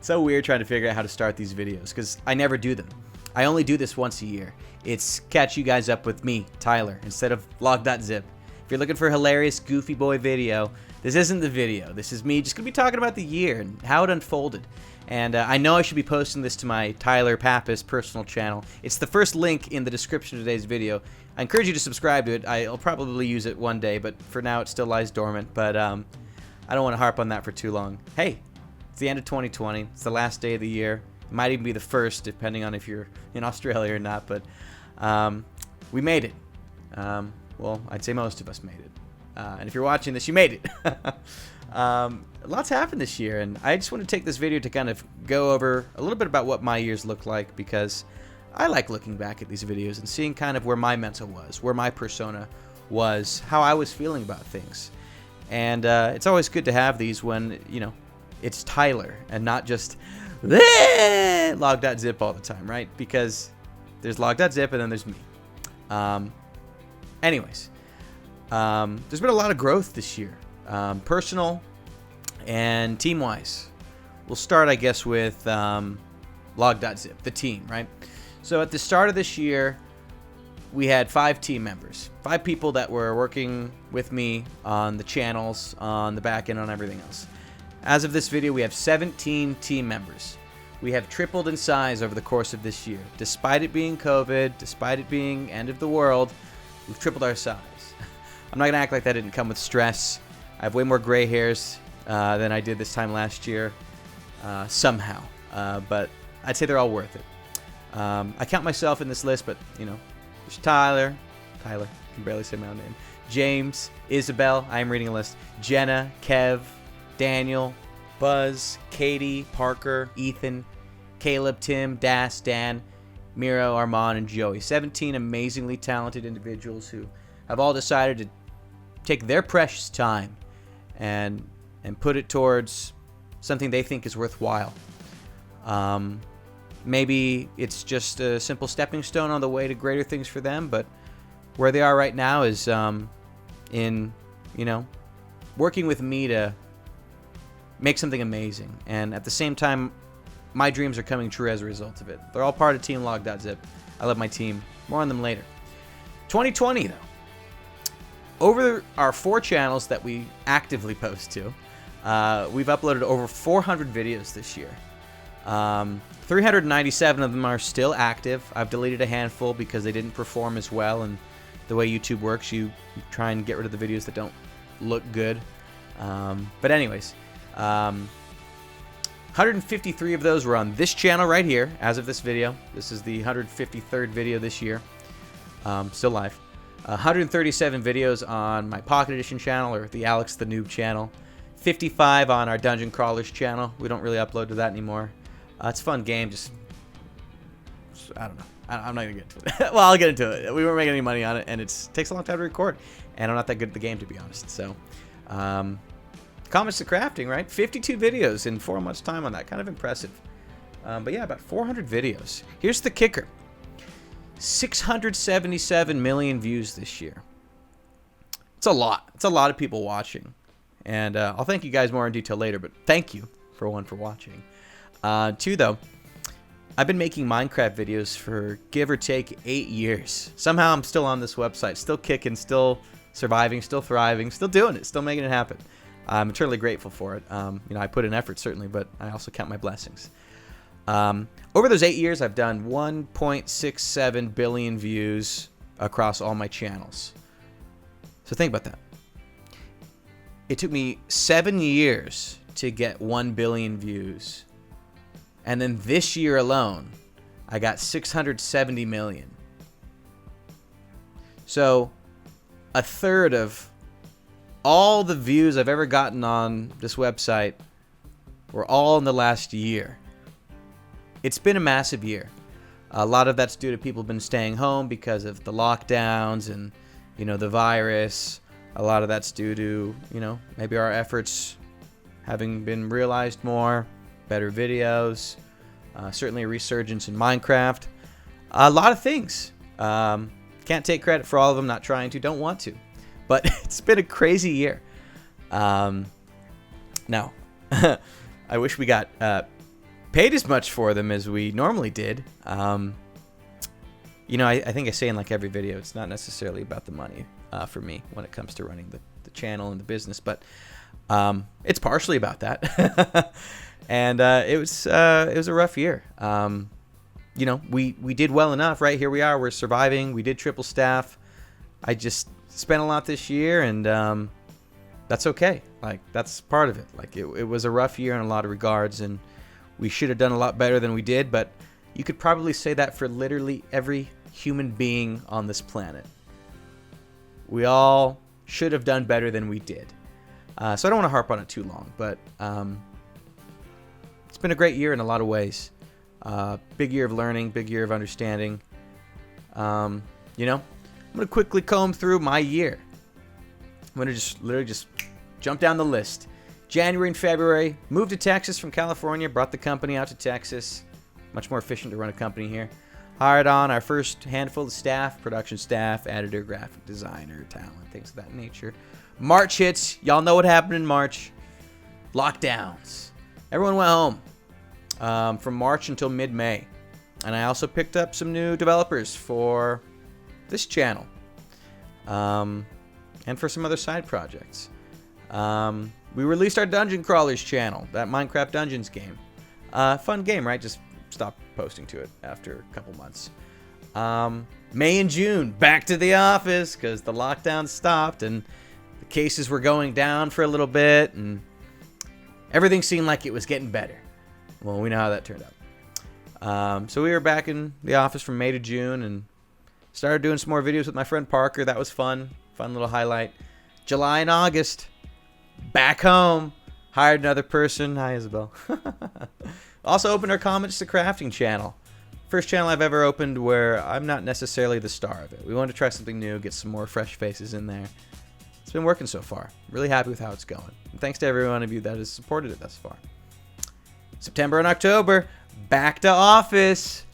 so weird trying to figure out how to start these videos because I never do them. I only do this once a year. It's catch you guys up with me, Tyler, instead of log.zip. If you're looking for a hilarious Goofy Boy video, this isn't the video. This is me just going to be talking about the year and how it unfolded. And I know I should be posting this to my Tyler Pappas personal channel. It's the first link in the description of today's video. I encourage you to subscribe to it. I'll probably use it one day, but for now it still lies dormant. But I don't want to harp on that for too long. Hey, it's the end of 2020. It's the last day of the year. It might even be the first, depending on if you're in Australia or not. But we made it. Well, I'd say most of us made it. And if you're watching this, you made it. Lots happened this year, and I just want to take this video to kind of go over a little bit about what my years look like, because I like looking back at these videos and seeing kind of where my mental was, where my persona was, how I was feeling about things. And it's always good to have these when, you know, it's Tyler and not just log.zip all the time, right? Because there's log.zip and then there's me. Anyways, there's been a lot of growth this year, personal and team-wise. We'll start, I guess, with log.zip, the team, right? So at the start of this year, we had 5 team members, 5 people that were working with me on the channels, on the back end, on everything else. As of this video, we have 17 team members. We have tripled in size over the course of this year. Despite it being COVID, despite it being end of the world, we've tripled our size. I'm not going to act like that didn't come with stress. I have way more gray hairs than I did this time last year, somehow. But I'd say they're all worth it. I count myself in this list, but, you know, there's Tyler, I can barely say my own name, James, Isabel, I am reading a list, Jenna, Kev, Daniel, Buzz, Katie, Parker, Ethan, Caleb, Tim, Das, Dan, Miro, Armand, and Joey. 17 amazingly talented individuals who have all decided to take their precious time and put it towards something they think is worthwhile. Maybe it's just a simple stepping stone on the way to greater things for them, but where they are right now is in, you know, working with me to make something amazing. And at the same time, my dreams are coming true as a result of it. They're all part of Team Log.zip. I love my team. More on them later. 2020, though. Over our 4 channels that we actively post to, we've uploaded over 400 videos this year. 397 of them are still active. I've deleted a handful because they didn't perform as well, and the way YouTube works, you try and get rid of the videos that don't look good. But anyways, 153 of those were on this channel right here as of this video. This is the 153rd video this year, still live. 137 videos on my Pocket Edition channel, or the Alex the Noob channel. 55 on our Dungeon Crawlers channel. We don't really upload to that anymore. It's a fun game, just I don't know. I'm not gonna get into it. Well, I'll get into it. We weren't making any money on it, and it takes a long time to record, and I'm not that good at the game, to be honest. So, Comments to Crafting, right? 52 videos in 4 months' time on that. Kind of impressive. But yeah, about 400 videos. Here's the kicker. 677 million views this year. It's a lot. It's a lot of people watching. And I'll thank you guys more in detail later, but thank you, for watching. 2, though, I've been making Minecraft videos for give or take 8 years. Somehow I'm still on this website, still kicking, still surviving, still thriving, still doing it, still making it happen. I'm eternally grateful for it. You know, I put in effort, certainly, but I also count my blessings. Over those 8 years, I've done 1.67 billion views across all my channels. So think about that. It took me 7 years to get 1 billion views. And then this year alone, I got 670 million. So a third of all the views I've ever gotten on this website were all in the last year. It's been a massive year. A lot of that's due to people been staying home because of the lockdowns and, you know, the virus. A lot of that's due to, you know, maybe our efforts having been realized more, better videos, certainly a resurgence in Minecraft. A lot of things. Can't take credit for all of them, not trying to, don't want to. But it's been a crazy year. Now, I wish we got paid as much for them as we normally did. You know, I think I say in like every video, it's not necessarily about the money for me when it comes to running the channel and the business, but it's partially about that. And it was a rough year. You know, we did well enough, right? Here we are, we're surviving. We did triple staff. I just spent a lot this year, and that's okay. Like, that's part of it. Like, it was a rough year in a lot of regards, and we should have done a lot better than we did, but you could probably say that for literally every human being on this planet. We all should have done better than we did. So I don't want to harp on it too long, but it's been a great year in a lot of ways. Big year of learning, big year of understanding. You know, I'm going to quickly comb through my year. I'm going to just literally jump down the list. January and February, moved to Texas from California, brought the company out to Texas. Much more efficient to run a company here. Hired on our first handful of staff, production staff, editor, graphic designer, talent, things of that nature. March hits. Y'all know what happened in March. Lockdowns. Everyone went home from March until mid-May. And I also picked up some new developers for this channel. And for some other side projects. We released our Dungeon Crawlers channel, that Minecraft Dungeons game. Fun game, right? Just stopped posting to it after a couple months. May and June, back to the office because the lockdown stopped and the cases were going down for a little bit and everything seemed like it was getting better. Well, we know how that turned out. So we were back in the office from May to June and started doing some more videos with my friend Parker. That was fun. Fun little highlight. July and August, back home. Hired another person. Hi, Isabel. Also opened our Comments to Crafting channel. First channel I've ever opened where I'm not necessarily the star of it. We wanted to try something new, get some more fresh faces in there. It's been working so far. Really happy with how it's going. And thanks to every one of you that has supported it thus far. September and October, back to office.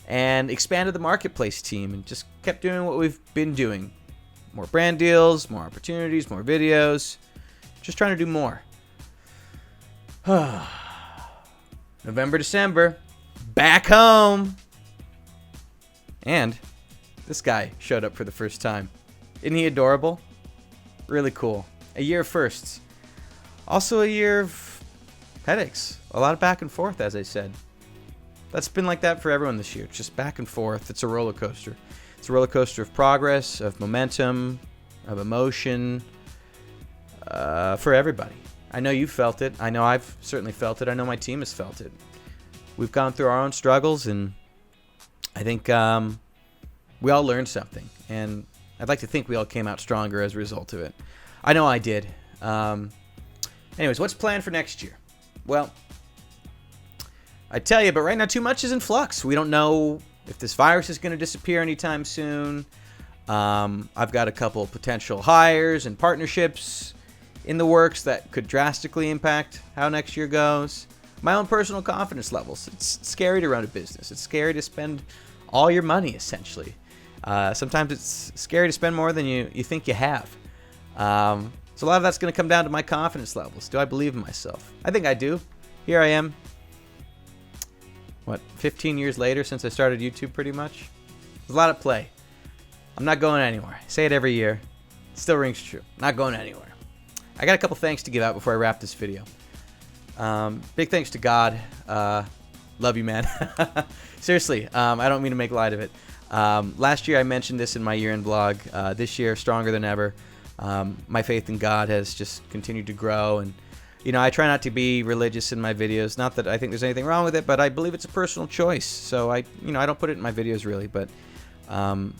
And expanded the marketplace team and just kept doing what we've been doing. More brand deals, more opportunities, more videos. Just trying to do more. November, December, back home. And this guy showed up for the first time. Isn't he adorable? Really cool. A year of firsts. Also a year of headaches. A lot of back and forth, as I said. That's been like that for everyone this year. Just back and forth. It's a roller coaster. It's a roller coaster of progress, of momentum, of emotion, for everybody. I know you've felt it. I know I've certainly felt it. I know my team has felt it. We've gone through our own struggles, and I think we all learned something. And I'd like to think we all came out stronger as a result of it. I know I did. Anyways, what's planned for next year? Well, I tell you, but right now too much is in flux. We don't know if this virus is going to disappear anytime soon. I've got a couple potential hires and partnerships in the works that could drastically impact how next year goes. My own personal confidence levels. It's scary to run a business. It's scary to spend all your money, essentially. Sometimes it's scary to spend more than you think you have. So a lot of that's going to come down to my confidence levels. Do I believe in myself? I think I do. Here I am. 15 years later since I started YouTube pretty much? There's a lot at play. I'm not going anywhere. I say it every year. It still rings true. Not going anywhere. I got a couple thanks to give out before I wrap this video. Big thanks to God. Love you, man. Seriously, I don't mean to make light of it. Last year I mentioned this in my year-end vlog. This year, stronger than ever. My faith in God has just continued to grow, and I try not to be religious in my videos. Not that I think there's anything wrong with it, but I believe it's a personal choice. So I don't put it in my videos really, but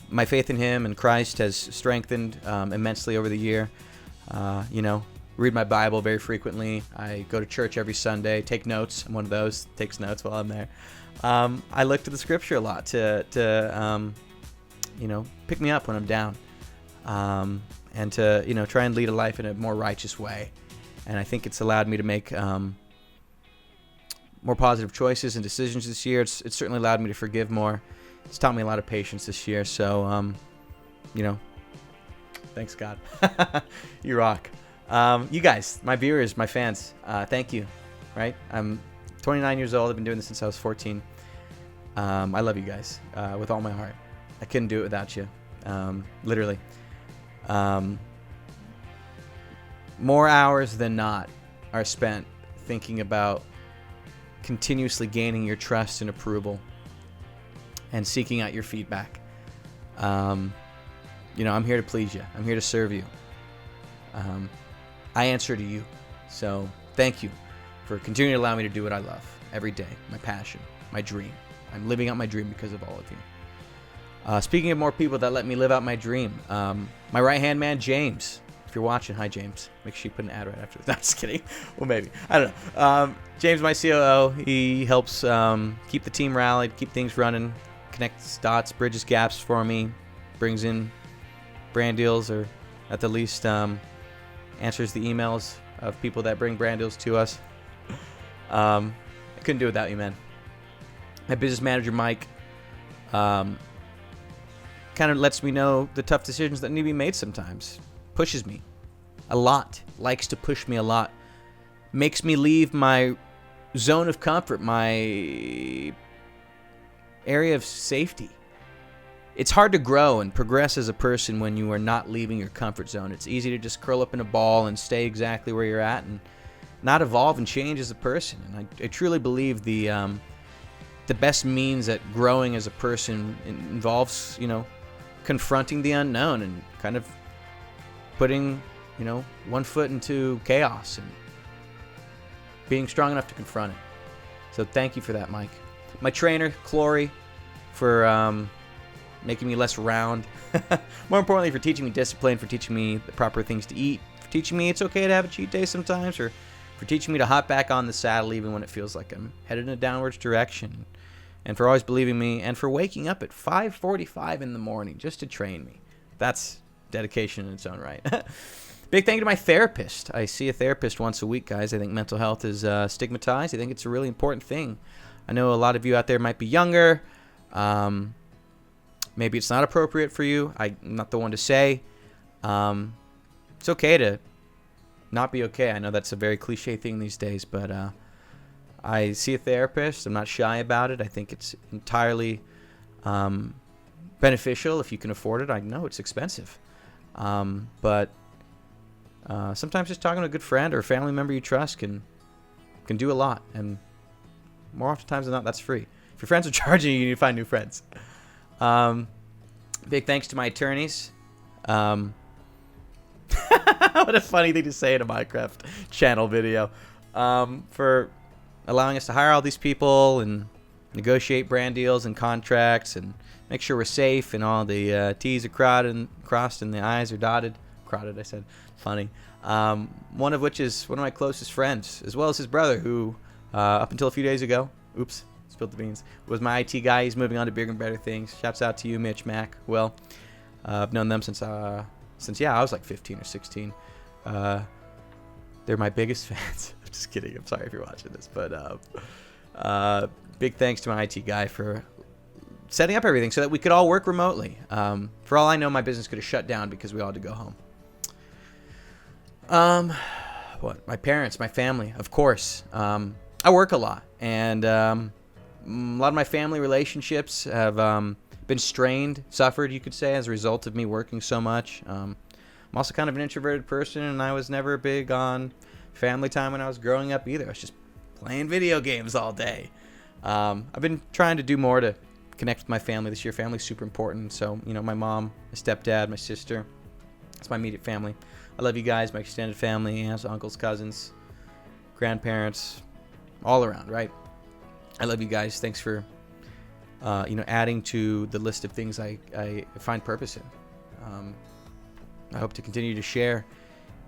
my faith in Him and Christ has strengthened immensely over the year. Read my Bible very frequently. I go to church every Sunday, take notes. I'm one of those, takes notes while I'm there. I look to the Scripture a lot to pick me up when I'm down, and to try and lead a life in a more righteous way. And I think it's allowed me to make more positive choices and decisions this year. It's certainly allowed me to forgive more. It's taught me a lot of patience this year. So, thanks God. You rock. You guys, my viewers, my fans, thank you. Right? I'm 29 years old. I've been doing this since I was 14. I love you guys with all my heart. I couldn't do it without you. Literally. More hours than not are spent thinking about continuously gaining your trust and approval and seeking out your feedback. I'm here to please you. I'm here to serve you. I answer to you. So thank you for continuing to allow me to do what I love every day. My passion, my dream. I'm living out my dream because of all of you. Speaking of more people that let me live out my dream, my right-hand man, James. If you're watching, hi, James. Make sure you put an ad right after this. No, just kidding. Well, maybe. I don't know. James, my COO, he helps keep the team rallied, keep things running, connects dots, bridges gaps for me, brings in brand deals, or at the least answers the emails of people that bring brand deals to us. I couldn't do it without you, man. My business manager, Mike, kind of lets me know the tough decisions that need to be made sometimes. Pushes me a lot, likes to push me a lot, makes me leave my zone of comfort, my area of safety. It's hard to grow and progress as a person when you are not leaving your comfort zone. It's easy to just curl up in a ball and stay exactly where you're at and not evolve and change as a person. And I truly believe the best means at growing as a person involves, confronting the unknown and kind of putting, one foot into chaos and being strong enough to confront it. So thank you for that, Mike. My trainer, Clory, for making me less round. More importantly, for teaching me discipline, for teaching me the proper things to eat, for teaching me it's okay to have a cheat day sometimes, or for teaching me to hop back on the saddle even when it feels like I'm headed in a downwards direction, and for always believing me, and for waking up at 5:45 in the morning just to train me. That's dedication in its own right. Big thank you to my therapist. I see a therapist once a week, guys. I think mental health is stigmatized. I think it's a really important thing. I know a lot of you out there might be younger. Maybe it's not appropriate for you. I'm not the one to say. It's okay to not be okay. I know that's a very cliche thing these days, but I see a therapist. I'm not shy about it. I think it's entirely beneficial if you can afford it. I know it's expensive. But sometimes just talking to a good friend or a family member you trust can do a lot. And more often times than not, that's free. If your friends are charging you, you need to find new friends. Big thanks to my attorneys. What a funny thing to say in a Minecraft channel video. For allowing us to hire all these people and negotiate brand deals and contracts and make sure we're safe and all the T's are crossed and the I's are dotted. Crowded, I said. Funny. One of which is one of my closest friends, as well as his brother, who up until a few days ago, oops, spilled the beans, was my IT guy. He's moving on to bigger and better things. Shouts out to you, Mitch, Mac. Well, I've known them since I was like 15 or 16. They're my biggest fans. I'm just kidding. I'm sorry if you're watching this, but big thanks to my IT guy for setting up everything so that we could all work remotely. For all I know, my business could have shut down because we all had to go home. My parents, my family, of course. I work a lot, and a lot of my family relationships have been strained, suffered, you could say, as a result of me working so much. I'm also kind of an introverted person, and I was never big on family time when I was growing up either. I was just playing video games all day. I've been trying to do more to connect with my family this year. Family's super important. So, my mom, my stepdad, my sister. It's my immediate family. I love you guys, my extended family, aunts, uncles, cousins, grandparents, all around, right? I love you guys. Thanks for, adding to the list of things I find purpose in. I hope to continue to share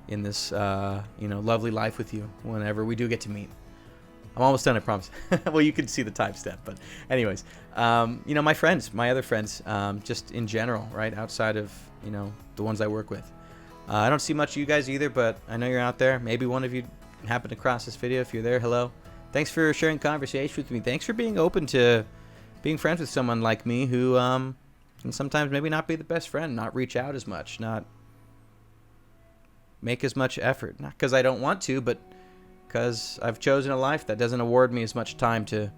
in this, lovely life with you whenever we do get to meet. I'm almost done, I promise. Well, you can see the time step, but anyways, my friends, my other friends, just in general, right, outside of, the ones I work with. I don't see much of you guys either, but I know you're out there. Maybe one of you happened to cross this video. If you're there, hello. Thanks for sharing conversation with me. Thanks for being open to being friends with someone like me who can sometimes maybe not be the best friend, not reach out as much, not make as much effort. Not because I don't want to, but because I've chosen a life that doesn't award me as much time to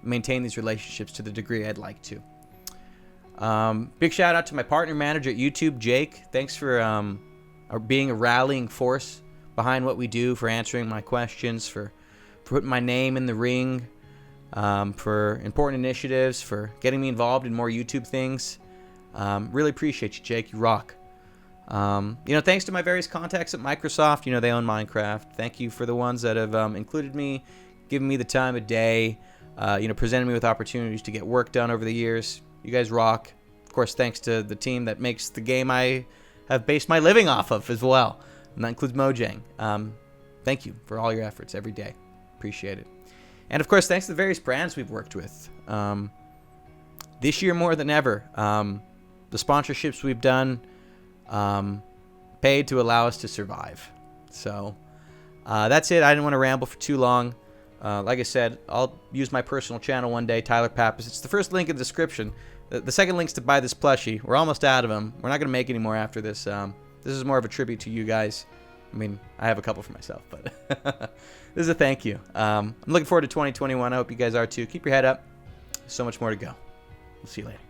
maintain these relationships to the degree I'd like to. Big shout out to my partner manager at YouTube, Jake. Thanks for being a rallying force behind what we do, for answering my questions, for putting my name in the ring, for important initiatives, for getting me involved in more YouTube things. Really appreciate you, Jake. You rock. Thanks to my various contacts at Microsoft. They own Minecraft. Thank you for the ones that have included me, given me the time of day, presented me with opportunities to get work done over the years. You guys rock. Of course, thanks to the team that makes the game I have based my living off of as well. And that includes Mojang. Thank you for all your efforts every day. Appreciate it. And of course, thanks to the various brands we've worked with. This year more than ever, the sponsorships we've done paid to allow us to survive. So that's it. I didn't want to ramble for too long. Like I said, I'll use my personal channel one day, Tyler Pappas. It's the first link in the description. The second link's to buy this plushie. We're almost out of them. We're not going to make any more after this. This is more of a tribute to you guys. I mean, I have a couple for myself, but this is a thank you. I'm looking forward to 2021. I hope you guys are too. Keep your head up. There's so much more to go. We'll see you later.